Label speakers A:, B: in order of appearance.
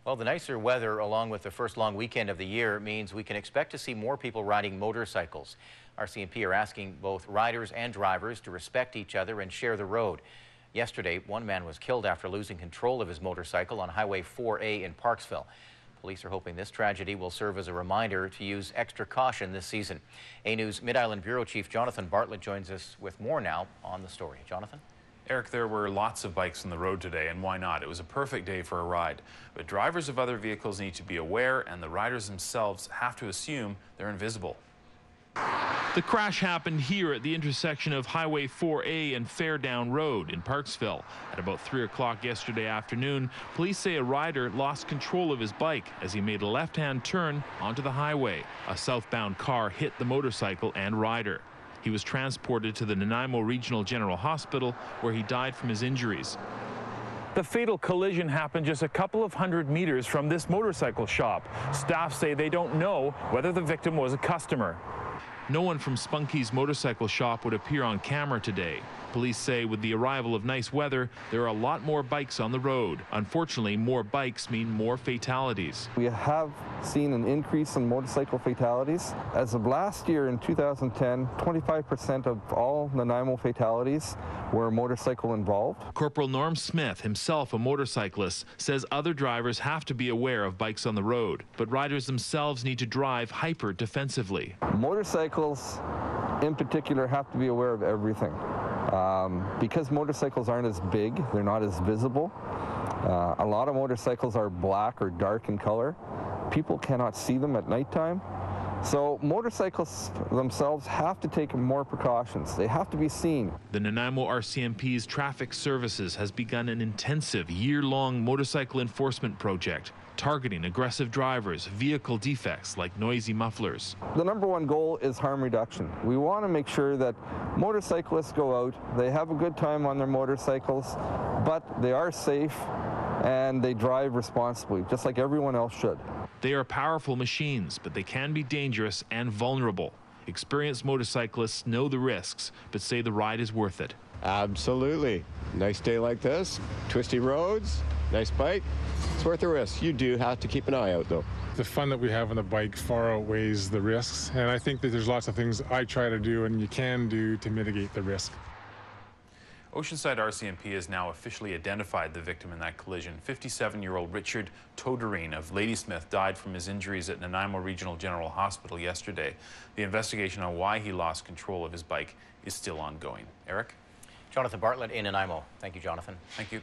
A: Well, the nicer weather, along with the first long weekend of the year, means we can expect to see more people riding motorcycles. RCMP are asking both riders and drivers to respect each other and share the road. Yesterday, one man was killed after losing control of his motorcycle on Highway 4A in Parksville. Police are hoping this tragedy will serve as a reminder to use extra caution this season. A News Mid-Island Bureau Chief Jonathan Bartlett joins us with more now on the story. Jonathan?
B: Eric, there were lots of bikes on the road today, and why not? It was a perfect day for a ride. But drivers of other vehicles need to be aware, and the riders themselves have to assume they're invisible.
C: The crash happened here at the intersection of Highway 4A and Fairdown Road in Parksville. At about 3 o'clock yesterday afternoon, police say a rider lost control of his bike as he made a left-hand turn onto the highway. A southbound car hit the motorcycle and rider. He was transported to the Nanaimo Regional General Hospital, where he died from his injuries. The fatal collision happened just a couple of hundred meters from this motorcycle shop. Staff say they don't know whether the victim was a customer. No one from Spunky's motorcycle shop would appear on camera today. Police say with the arrival of nice weather, there are a lot more bikes on the road. Unfortunately, more bikes mean more fatalities.
D: We have seen an increase in motorcycle fatalities. As of last year in 2010, 25% of all Nanaimo fatalities were motorcycle involved.
C: Corporal Norm Smith, himself a motorcyclist, says other drivers have to be aware of bikes on the road, but riders themselves need to drive hyper defensively.
D: Motorcycles in particular have to be aware of everything. Because motorcycles aren't as big, they're not as visible. A lot of motorcycles are black or dark in color. People cannot see them at nighttime. So motorcyclists themselves have to take more precautions. They have to be seen.
C: The Nanaimo RCMP's Traffic Services has begun an intensive year-long motorcycle enforcement project targeting aggressive drivers, vehicle defects like noisy mufflers.
D: The number one goal is harm reduction. We want to make sure that motorcyclists go out, they have a good time on their motorcycles, but they are safe and they drive responsibly, just like everyone else should.
C: They are powerful machines, but they can be dangerous and vulnerable. Experienced motorcyclists know the risks, but say the ride is worth it.
E: Absolutely. Nice day like this, twisty roads, nice bike. It's worth the risk. You do have to keep an eye out, though.
F: The fun that we have on the bike far outweighs the risks, and I think that there's lots of things I try to do and you can do to mitigate the risk.
B: Oceanside RCMP has now officially identified the victim in that collision. 57-year-old Richard Toderean of Ladysmith died from his injuries at Nanaimo Regional General Hospital yesterday. The investigation on why he lost control of his bike is still ongoing. Eric?
A: Jonathan Bartlett in Nanaimo. Thank you, Jonathan.
B: Thank you.